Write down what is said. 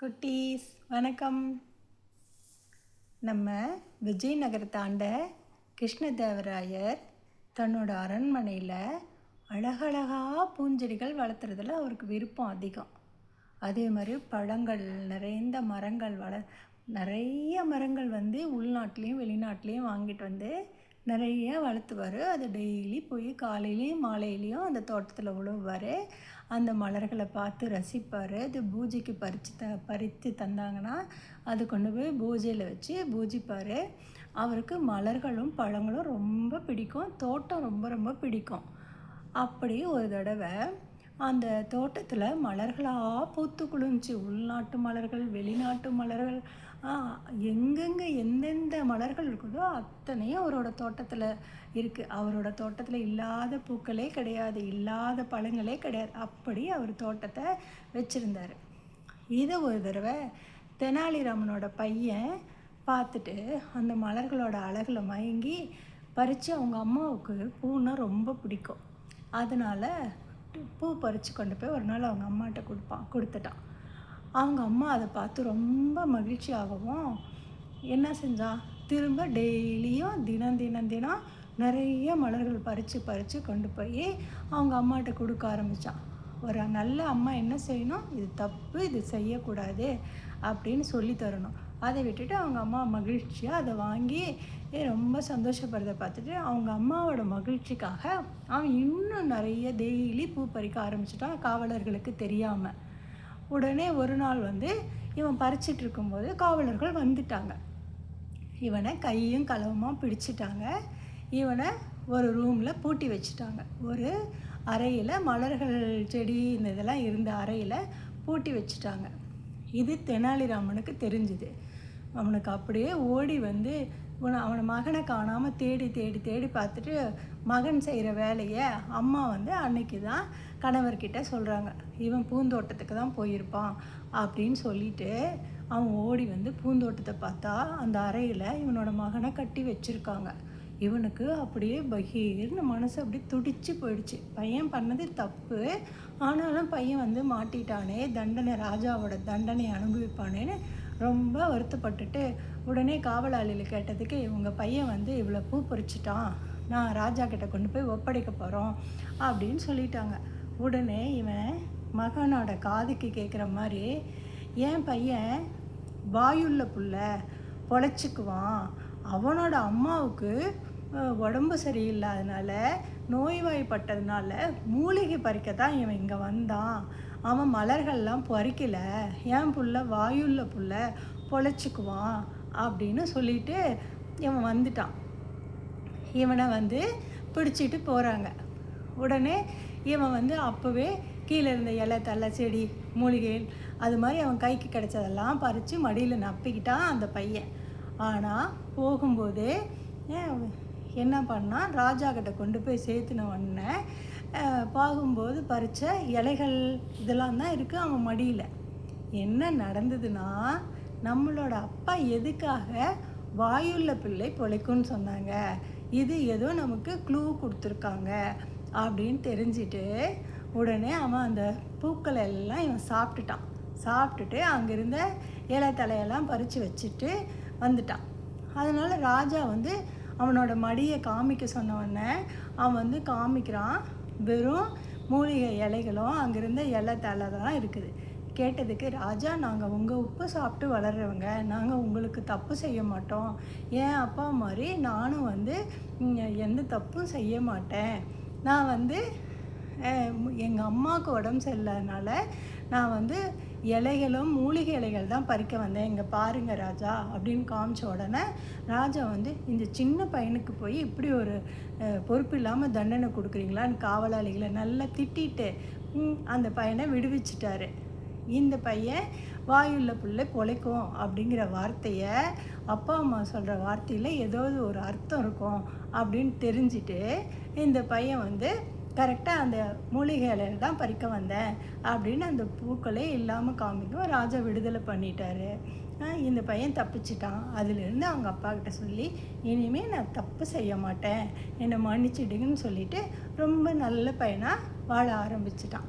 குட்டீஸ் வணக்கம். நம்ம விஜயநகரத்தை ஆண்ட கிருஷ்ணதேவராயர் தன்னோட அரண்மனையில் அழகழகாக பூஞ்செடிகள் வளர்த்துறதுல அவருக்கு விருப்பம் அதிகம். அதே மாதிரி பழங்கள் நிறைந்த மரங்கள் நிறைய மரங்கள் உள்நாட்டிலையும் வெளிநாட்டிலையும் வாங்கிட்டு நிறைய வளர்த்துவார். அது டெய்லி போய் காலையிலையும் மாலையிலையும் அந்த தோட்டத்தில் உழுவார். அந்த மலர்களை பார்த்து ரசிப்பார். அது பூஜைக்கு பறித்து தந்தாங்கன்னா அது கொண்டு போய் பூஜையில் வச்சு பூஜிப்பார். அவருக்கு மலர்களும் பழங்களும் ரொம்ப பிடிக்கும். தோட்டம் ரொம்ப ரொம்ப பிடிக்கும். அப்படி ஒரு தடவை அந்த தோட்டத்தில் மலர்களாக பூத்து குளிர்ந்துச்சு. உள்நாட்டு மலர்கள், வெளிநாட்டு மலர்கள், எங்கெங்கே எந்தெந்த மலர்கள் இருக்குதோ அத்தனையும் அவரோட தோட்டத்தில் இருக்குது. அவரோட தோட்டத்தில் இல்லாத பூக்களே கிடையாது, இல்லாத பழங்களே கிடையாது. அப்படி அவர் தோட்டத்தை வச்சுருந்தார். இதை ஒரு தடவை தெனாலிராமனோட பையன் பார்த்துட்டு அந்த மலர்களோட அழகில் மயங்கி பறித்து அவங்க அம்மாவுக்கு பூன்னா ரொம்ப பிடிக்கும். அதனால் பூ பறித்து கொண்டு போய் ஒரு நாள் அவங்க அம்மாட்ட கொடுத்துட்டான். அவங்க அம்மா அதை பார்த்து ரொம்ப மகிழ்ச்சி ஆகவும் என்ன செஞ்சா, திரும்ப டெய்லியும் தினம் நிறைய மலர்கள் பறித்து கொண்டு போய் அவங்க அம்மாட்ட கொடுக்க ஆரம்பித்தான். ஒரு நல்ல அம்மா என்ன செய்யணும், இது தப்பு, இது செய்யக்கூடாது அப்படின்னு சொல்லி தரணும். அதை விட்டுட்டு அவங்க அம்மா மகிழ்ச்சியாக அதை வாங்கி ரொம்ப சந்தோஷப்படுறதை பார்த்துட்டு அவங்க அம்மாவோட மகிழ்ச்சிக்காக அவன் இன்னும் நிறைய டெய்லி பூ பறிக்க ஆரம்பிச்சிட்டான், காவலர்களுக்கு தெரியாமல். உடனே ஒரு நாள் இவன் பறிச்சிட்டு இருக்கும்போது காவலர்கள் வந்துட்டாங்க. இவனை கையும் களவுமாக பிடிச்சிட்டாங்க. இவனை ஒரு ரூமில் பூட்டி வச்சுட்டாங்க. ஒரு அறையில் மலர்கள், செடி இந்த இதெல்லாம் இருந்த அறையில் பூட்டி வச்சுட்டாங்க. இது தெனாலிராமனுக்கு தெரிஞ்சுது. அவனுக்கு அப்படியே ஓடி அவனை மகனை காணாமல் தேடி பார்த்துட்டு மகன் செய்கிற வேலையை அம்மா அன்னைக்கு தான் கணவர்கிட்ட சொல்கிறாங்க. இவன் பூந்தோட்டத்துக்கு தான் போயிருப்பான் அப்படின்னு சொல்லிட்டு அவன் ஓடி பூந்தோட்டத்தை பார்த்தா அந்த அறையில் இவனோட மகனை கட்டி வச்சுருக்காங்க. இவனுக்கு அப்படியே பகீர்னு மனசு அப்படியே துடிச்சு போயிடுச்சு. பையன் பண்ணது தப்பு, ஆனாலும் பையன் மாட்டிட்டானே, ராஜாவோட தண்டனை அனுபவிப்பானேன்னு ரொம்ப வருத்தப்பட்டுட்டு உடனே காவலாளியில் கேட்டதுக்கு இவங்க பையன் இவ்வளோ பூ பறிச்சிட்டான், நான் ராஜா கிட்ட கொண்டு போய் ஒப்படைக்க போகிறோம் அப்படின்னு சொல்லிட்டாங்க. உடனே இவன் மகனோட காதுக்கு கேட்குற மாதிரி, என் பையன் வாயுள்ள புள்ள பொழைச்சிக்குவான், அவனோட அம்மாவுக்கு உடம்பு சரியில்லாதனால நோய்வாய்ப்பட்டதுனால மூலிகை பறிக்க தான் இவன் இங்கே வந்தான், அவன் மலர்கள்லாம் பறிக்கலை, என் புள்ள வாயுள்ள புள்ள பொழைச்சிக்குவான் அப்படின்னு சொல்லிட்டு இவன் வந்துட்டான். இவனை பிடிச்சிட்டு போகிறாங்க. உடனே இவன் அப்போவே கீழே இருந்த இலை, தலை, செடி, மூலிகை அது மாதிரி அவன் கைக்கு கிடைச்சதெல்லாம் பறித்து மடியில் நப்பிக்கிட்டான் அந்த பையன். ஆனால் போகும்போது என்ன பண்ணான், ராஜா கிட்ட கொண்டு போய் சேர்த்துன உடனே பார்க்கும்போது பறித்த இலைகள் இதெல்லாம் தான் இருக்குது அவன் மடியில். என்ன நடந்ததுன்னா, நம்மளோட அப்பா எதுக்காக வாயுள்ள பிள்ளை பொழைக்கும்னு சொன்னாங்க, இது ஏதோ நமக்கு க்ளூ கொடுத்துருக்காங்க அப்படின்னு தெரிஞ்சுட்டு உடனே அவன் அந்த பூக்களை எல்லாம் இவன் சாப்பிட்டுட்டு அங்கிருந்த இலை தலையெல்லாம் பறித்து வச்சுட்டு வந்துட்டான். அதனால் ராஜா அவனோட மடியை காமிக்க சொன்ன உடனே அவன் காமிக்கிறான். வெறும் மூலிகை இலைகளும் அங்கிருந்த இலை தலை தான் இருக்குது. கேட்டதுக்கு, ராஜா, நாங்கள் உங்கள் உப்பு சாப்பிட்டு வளர்கிறவங்க, நாங்கள் உங்களுக்கு தப்பு செய்ய மாட்டோம், என் அப்பா மாதிரி நானும் எந்த தப்பும் செய்ய மாட்டேன், நான் எங்கள் அம்மாவுக்கு உடம்பு சரியில்லாதனால நான் இலைகளும் மூலிகை இலைகள் தான் பறிக்க வந்தேன், இங்கே பாருங்கள் ராஜா அப்படின்னு காமிச்ச உடனே ராஜா இந்த சின்ன பையனுக்கு போய் இப்படி ஒரு பொறுப்பு இல்லாமல் தண்டனை கொடுக்குறீங்களான்னு காவலாளிகளை நல்லா திட்டிட்டு அந்த பையனை விடுவிச்சிட்டாரு. இந்த பையன் வாயுள்ள பிள்ளை பொழைக்கும் அப்படிங்கிற வார்த்தையை, அப்பா அம்மா சொல்கிற வார்த்தையில் ஏதாவது ஒரு அர்த்தம் இருக்கும் அப்படின்னு தெரிஞ்சுட்டு இந்த பையன் கரெக்டாக அந்த மூலிகை இலையில் தான் பறிக்க வந்தேன் அப்படின்னு அந்த பூக்களே இல்லாமல் காமிக்கும் ராஜா விடுதலை பண்ணிட்டாரு. இந்த பையன் தப்பிச்சிட்டான். அதிலிருந்து அவங்க அப்பா கிட்ட சொல்லி, இனிமேல் நான் தப்பு செய்ய மாட்டேன், என்னை மன்னிச்சிடுங்கன்னு சொல்லிட்டு ரொம்ப நல்ல பையனாக வாழ ஆரம்பிச்சிட்டான்.